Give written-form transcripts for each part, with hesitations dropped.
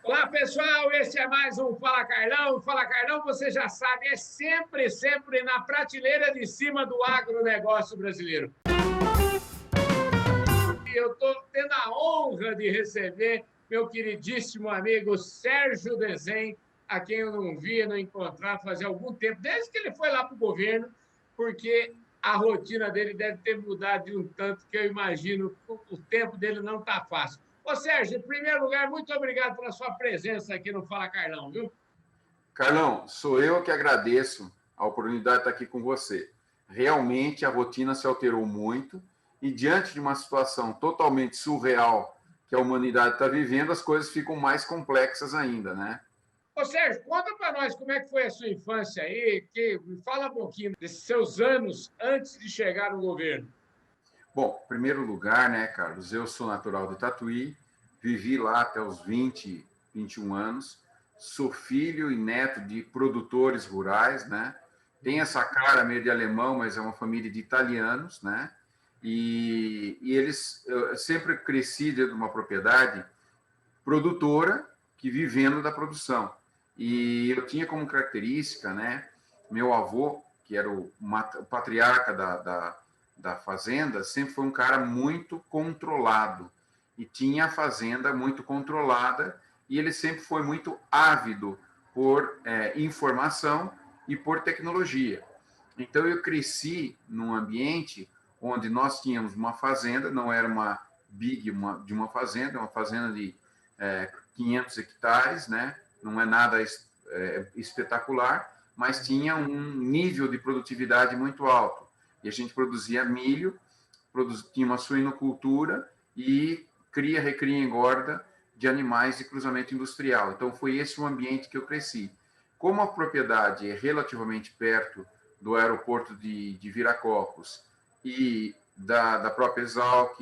Olá, pessoal, esse é mais um Fala Carlão. Fala Carlão, você já sabe, é sempre na prateleira de cima do agronegócio brasileiro. E eu estou tendo a honra de receber meu queridíssimo amigo Sérgio Desen, a quem eu não via, não encontrava fazia algum tempo, desde que ele foi lá para o governo, porque a rotina dele deve ter mudado de um tanto que eu imagino o tempo dele não está fácil. Ô, Sérgio, em primeiro lugar, muito obrigado pela sua presença aqui no Fala Carlão, viu? Carlão, sou eu que agradeço a oportunidade de estar aqui com você. Realmente a rotina se alterou muito e diante de uma situação totalmente surreal que a humanidade está vivendo, as coisas ficam mais complexas ainda, né? Ô, Sérgio, conta para nós como é que foi a sua infância aí, me fala um pouquinho desses seus anos antes de chegar no governo. Bom, em primeiro lugar, né, Carlos, eu sou natural de Tatuí, vivi lá até os 20, 21 anos, sou filho e neto de produtores rurais, né? Tem essa cara meio de alemão, mas é uma família de italianos, né? Eu sempre cresci dentro de uma propriedade produtora que vivendo da produção. E eu tinha como característica, né, meu avô, que era o patriarca da fazenda, sempre foi um cara muito controlado e tinha a fazenda muito controlada e ele sempre foi muito ávido por informação e por tecnologia. Então eu cresci num ambiente onde nós tínhamos uma fazenda, não era uma de uma fazenda de 500 hectares, né? Não é nada espetacular, mas tinha um nível de produtividade muito alto. E a gente produzia milho, tinha uma suinocultura e recria e engorda de animais de cruzamento industrial. Então, foi esse o ambiente que eu cresci. Como a propriedade é relativamente perto do aeroporto de Viracopos e da própria Exalc,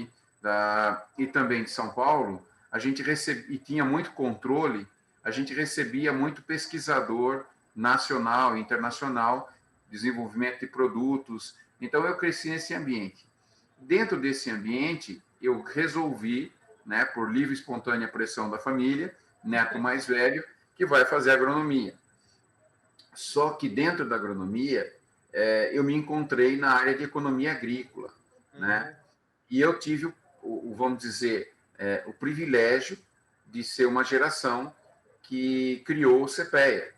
e também de São Paulo, a gente e tinha muito controle, a gente recebia muito pesquisador nacional e internacional, desenvolvimento de produtos. Então, eu cresci nesse ambiente. Dentro desse ambiente, eu resolvi, né, por livre e espontânea pressão da família, neto mais velho, que vai fazer agronomia. Só que dentro da agronomia, eu me encontrei na área de economia agrícola, né? E eu tive, vamos dizer, o privilégio de ser uma geração que criou o CPEA.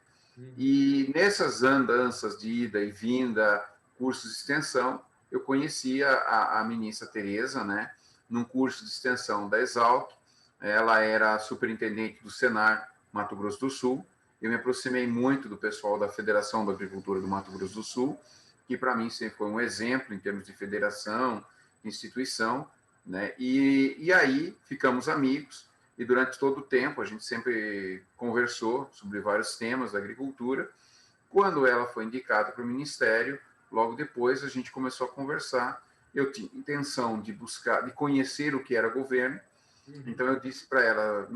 E nessas andanças de ida e vinda, cursos de extensão, eu conheci a ministra Tereza, né, num curso de extensão da Exalc. Ela era superintendente do Senar Mato Grosso do Sul. Eu me aproximei muito do pessoal da Federação da Agricultura do Mato Grosso do Sul, que para mim sempre foi um exemplo em termos de federação, instituição, né? E aí ficamos amigos e durante todo o tempo a gente sempre conversou sobre vários temas da agricultura. Quando ela foi indicada para o ministério, logo depois a gente começou a conversar. Eu tinha intenção de buscar, de conhecer o que era governo. Então eu disse para ela,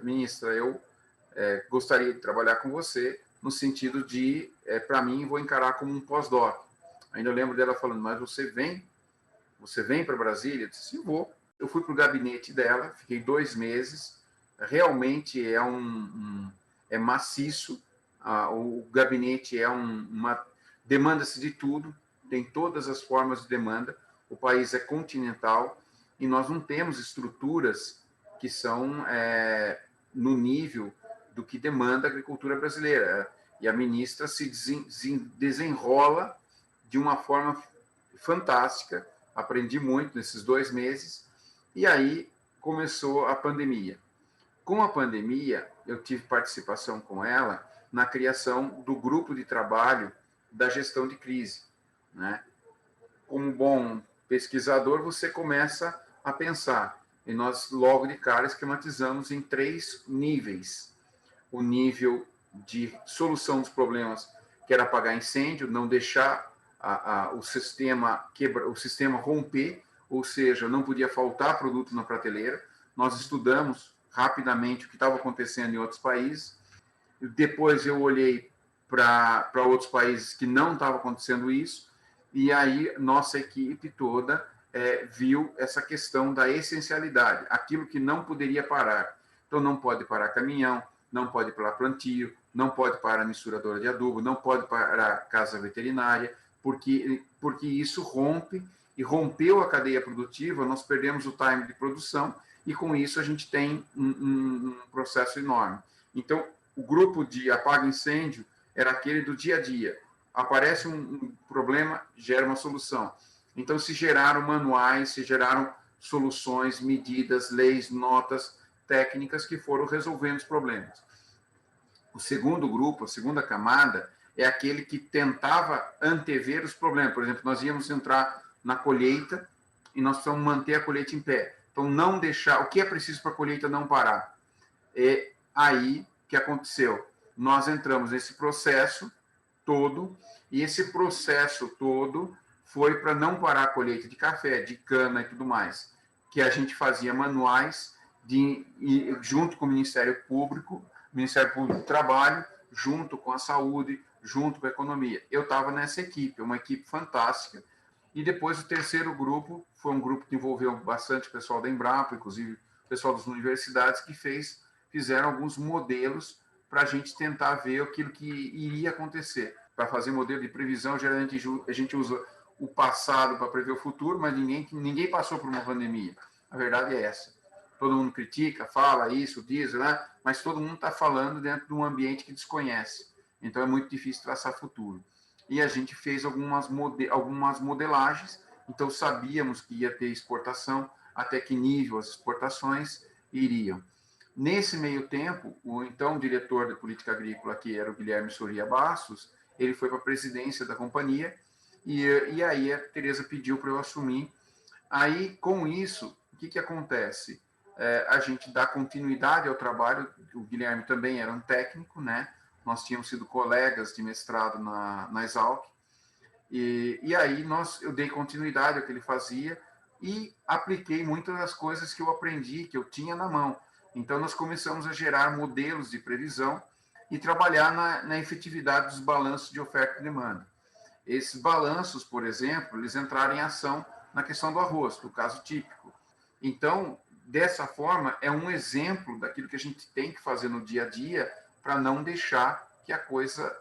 ministra, eu gostaria de trabalhar com você no sentido de, para mim, vou encarar como um pós-doc. Ainda eu lembro dela falando, mas você vem para Brasília? Eu disse, sim, vou. Eu fui para o gabinete dela, fiquei 2 meses, realmente é maciço, o gabinete demanda-se de tudo, tem todas as formas de demanda, o país é continental e nós não temos estruturas que são no nível do que demanda a agricultura brasileira. E a ministra se desenrola de uma forma fantástica, aprendi muito nesses 2 meses, e aí começou a pandemia. Com a pandemia, eu tive participação com ela na criação do grupo de trabalho da gestão de crise, né? Como bom pesquisador, você começa a pensar, e nós logo de cara esquematizamos em 3 níveis. O nível de solução dos problemas, que era apagar incêndio, não deixar o sistema romper, ou seja, não podia faltar produto na prateleira. Nós estudamos rapidamente o que estava acontecendo em outros países. Depois eu olhei para outros países que não estava acontecendo isso, e aí nossa equipe toda viu essa questão da essencialidade, aquilo que não poderia parar. Então, não pode parar caminhão, não pode parar plantio, não pode parar misturadora de adubo, não pode parar casa veterinária, porque isso rompe, e rompeu a cadeia produtiva, nós perdemos o time de produção, e com isso a gente tem um processo enorme. Então, o grupo de apaga-incêndio era aquele do dia a dia. Aparece um problema, gera uma solução. Então, se geraram manuais, se geraram soluções, medidas, leis, notas, técnicas que foram resolvendo os problemas. O segundo grupo, a segunda camada, é aquele que tentava antever os problemas. Por exemplo, nós íamos entrar na colheita e nós precisamos manter a colheita em pé. Então, não deixar... O que é preciso para a colheita não parar? É aí que aconteceu. Nós entramos nesse processo todo, e esse processo todo foi para não parar a colheita de café, de cana e tudo mais, que a gente fazia manuais junto com o Ministério Público do Trabalho, junto com a saúde, junto com a economia. Eu estava nessa equipe, uma equipe fantástica. E depois o terceiro grupo foi um grupo que envolveu bastante o pessoal da Embrapa, inclusive o pessoal das universidades, que fizeram alguns modelos para a gente tentar ver aquilo que iria acontecer. Para fazer modelo de previsão, geralmente a gente usa o passado para prever o futuro, mas ninguém passou por uma pandemia. A verdade é essa. Todo mundo critica, fala isso, diz, né? Mas todo mundo está falando dentro de um ambiente que desconhece. Então, é muito difícil traçar futuro. E a gente fez algumas modelagens, então sabíamos que ia ter exportação, até que nível as exportações iriam. Nesse meio tempo, o então diretor de política agrícola, que era o Guilherme Soria Bastos, ele foi para a presidência da companhia, e aí a Tereza pediu para eu assumir. Aí, com isso, o que acontece? A gente dá continuidade ao trabalho. O Guilherme também era um técnico, né? Nós tínhamos sido colegas de mestrado na Exalc, e aí eu dei continuidade ao que ele fazia e apliquei muitas das coisas que eu aprendi, que eu tinha na mão. Então, nós começamos a gerar modelos de previsão e trabalhar na efetividade dos balanços de oferta e demanda. Esses balanços, por exemplo, eles entraram em ação na questão do arroz, no caso típico. Então, dessa forma, é um exemplo daquilo que a gente tem que fazer no dia a dia para não deixar que a coisa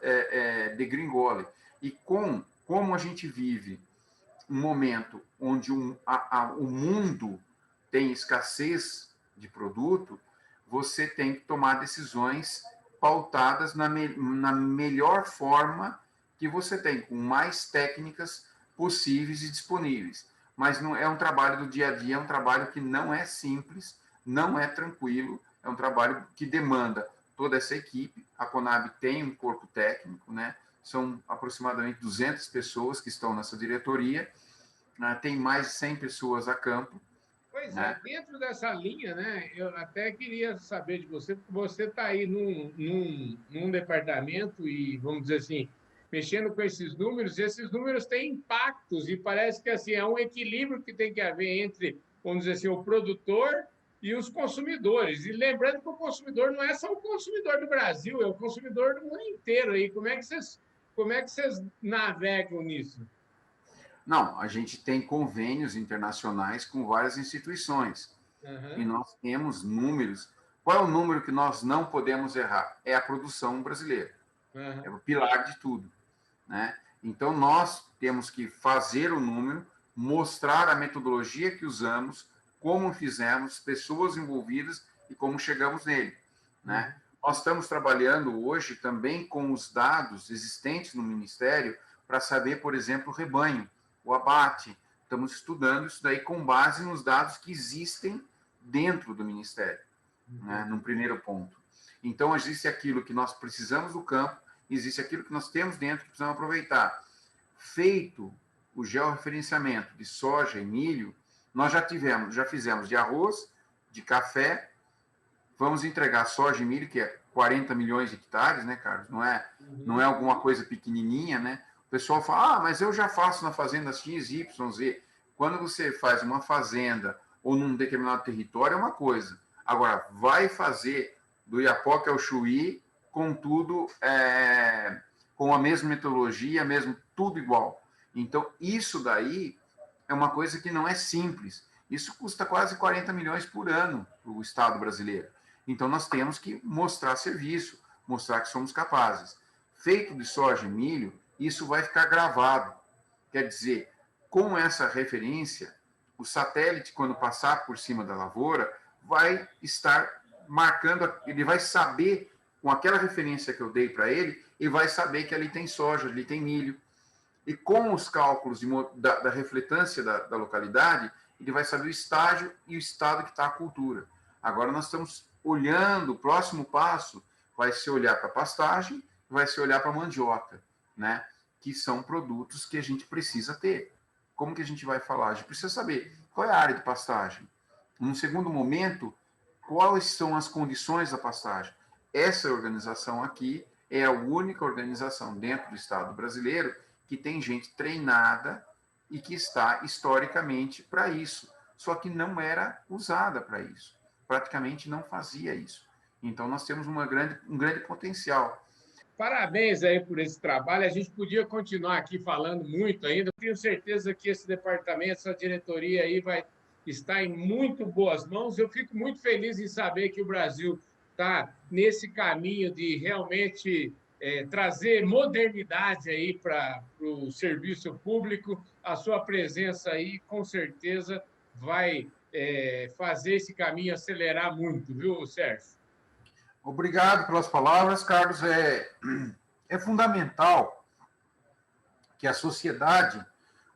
degringole. E como a gente vive um momento onde o mundo tem escassez de produto, você tem que tomar decisões pautadas na melhor forma que você tem, com mais técnicas possíveis e disponíveis. Mas não é um trabalho do dia a dia, é um trabalho que não é simples, não é tranquilo, é um trabalho que demanda toda essa equipe. A Conab tem um corpo técnico, né? São aproximadamente 200 pessoas que estão nessa diretoria, tem mais de 100 pessoas a campo. Pois é, dentro dessa linha, né, eu até queria saber de você, porque você está aí num departamento e, vamos dizer assim, mexendo com esses números têm impactos e parece que assim, é um equilíbrio que tem que haver entre, vamos dizer assim, o produtor e os consumidores. E lembrando que o consumidor não é só o consumidor do Brasil, é o consumidor do mundo inteiro. Aí, como é que vocês navegam nisso? Não, a gente tem convênios internacionais com várias instituições. Uhum. E nós temos números. Qual é o número que nós não podemos errar? É a produção brasileira. Uhum. É o pilar de tudo, né? Então, nós temos que fazer o número, mostrar a metodologia que usamos, como fizemos, pessoas envolvidas e como chegamos nele, né? Nós estamos trabalhando hoje também com os dados existentes no Ministério para saber, por exemplo, o rebanho, o abate. Estamos estudando isso daí com base nos dados que existem dentro do Ministério, né, num primeiro ponto. Então, existe aquilo que nós precisamos do campo, existe aquilo que nós temos dentro que precisamos aproveitar. Feito o georreferenciamento de soja e milho, nós já fizemos de arroz, de café, vamos entregar soja e milho, que é 40 milhões de hectares, né, Carlos? Não é alguma coisa pequenininha, né? O pessoal fala, mas eu já faço na fazenda X, Y, Z. Quando você faz uma fazenda ou num determinado território, é uma coisa. Agora, vai fazer do Iapoque ao Chuí, com tudo, com a mesma metodologia, mesmo tudo igual. Então, isso daí é uma coisa que não é simples. Isso custa quase 40 milhões por ano para o Estado brasileiro. Então, nós temos que mostrar serviço, mostrar que somos capazes. Feito de soja e milho, isso vai ficar gravado. Quer dizer, com essa referência, o satélite, quando passar por cima da lavoura, vai estar marcando, ele vai saber, com aquela referência que eu dei para ele, ele vai saber que ali tem soja, ali tem milho. E com os cálculos da refletância da localidade, ele vai saber o estágio e o estado que está a cultura. Agora nós estamos olhando, o próximo passo vai ser olhar para a pastagem, vai ser olhar para a mandioca, né? Que são produtos que a gente precisa ter. Como que a gente vai falar? A gente precisa saber qual é a área de pastagem. Num segundo momento, quais são as condições da pastagem. Essa organização aqui é a única organização dentro do Estado brasileiro que tem gente treinada e que está historicamente para isso. Só que não era usada para isso. Praticamente não fazia isso. Então, nós temos um grande potencial. Parabéns aí por esse trabalho. A gente podia continuar aqui falando muito ainda. Tenho certeza que esse departamento, essa diretoria aí vai estar em muito boas mãos. Eu fico muito feliz em saber que o Brasil está nesse caminho de realmente trazer modernidade aí para o serviço público. A sua presença aí, com certeza, vai fazer esse caminho acelerar muito, viu, Sérgio? Obrigado pelas palavras, Carlos. É fundamental que a sociedade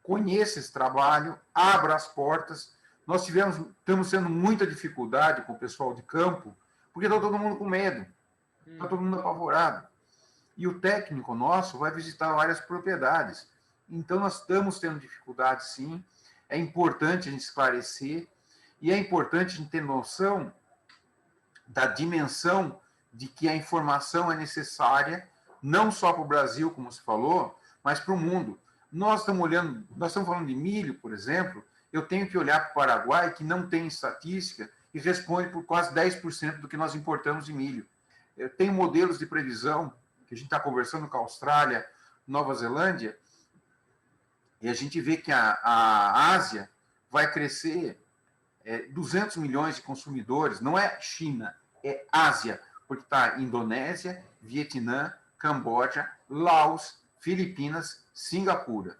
conheça esse trabalho, abra as portas. Nós estamos tendo muita dificuldade com o pessoal de campo, porque está todo mundo com medo, está todo mundo apavorado. E o técnico nosso vai visitar várias propriedades. Então, nós estamos tendo dificuldade, sim. É importante a gente esclarecer e é importante a gente ter noção da dimensão de que a informação é necessária, não só para o Brasil, como você falou, mas para o mundo. Nós estamos falando de milho, por exemplo, eu tenho que olhar para o Paraguai, que não tem estatística, e responde por quase 10% do que nós importamos de milho. Eu tenho modelos de previsão, que a gente está conversando com a Austrália, Nova Zelândia, e a gente vê que a Ásia vai crescer 200 milhões de consumidores, não é China, é Ásia, porque está Indonésia, Vietnã, Camboja, Laos, Filipinas, Singapura.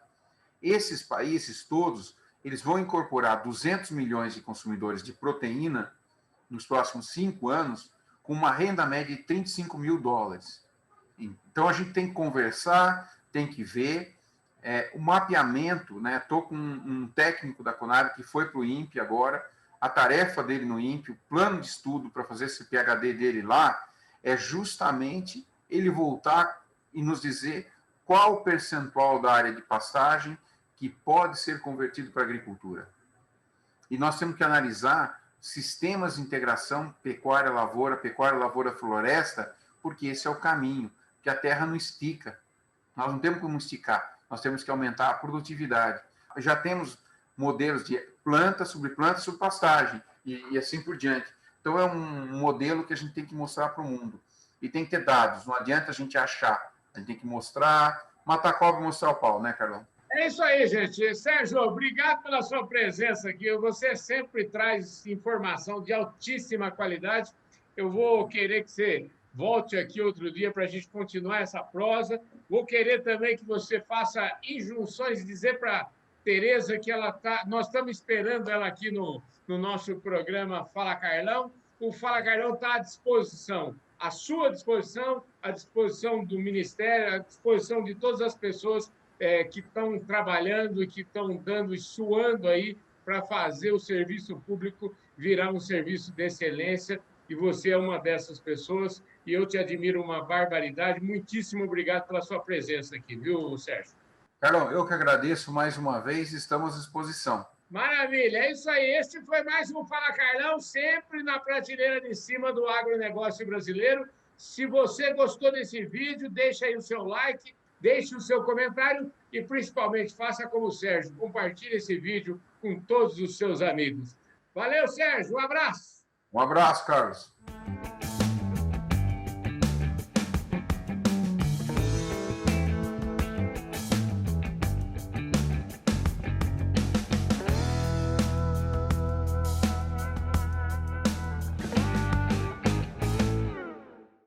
Esses países todos, eles vão incorporar 200 milhões de consumidores de proteína nos próximos 5 anos, com uma renda média de $35 mil. Então, a gente tem que conversar, tem que ver. O mapeamento, né? Estou com um técnico da Conab que foi para o INPE agora. A tarefa dele no INPE, o plano de estudo para fazer esse PhD dele lá, é justamente ele voltar e nos dizer qual o percentual da área de pastagem que pode ser convertido para a agricultura. E nós temos que analisar sistemas de integração pecuária-lavoura-floresta, porque esse é o caminho, que a terra não estica. Nós não temos como esticar, nós temos que aumentar a produtividade. Já temos modelos de planta sobre pastagem e assim por diante. Então, é um modelo que a gente tem que mostrar para o mundo. E tem que ter dados, não adianta a gente achar. A gente tem que mostrar, matar a cobra e mostrar o pau, né, Carlão? É isso aí, gente. Sérgio, obrigado pela sua presença aqui. Você sempre traz informação de altíssima qualidade. Eu vou querer que você volte aqui outro dia para a gente continuar essa prosa. Vou querer também que você faça injunções, dizer para Tereza que nós estamos esperando ela aqui no nosso programa Fala Carlão. O Fala Carlão está à disposição, à sua disposição, à disposição do Ministério, à disposição de todas as pessoas que estão trabalhando e que estão dando e suando aí para fazer o serviço público virar um serviço de excelência. E você é uma dessas pessoas e eu te admiro uma barbaridade. Muitíssimo obrigado pela sua presença aqui, viu, Sérgio? Carlão, eu que agradeço mais uma vez, estamos à disposição. Maravilha, é isso aí. Este foi mais um Fala Carlão, sempre na prateleira de cima do agronegócio brasileiro. Se você gostou desse vídeo, deixa aí o seu like, deixe o seu comentário e, principalmente, faça como o Sérgio, compartilhe esse vídeo com todos os seus amigos. Valeu, Sérgio, um abraço. Um abraço, Carlos.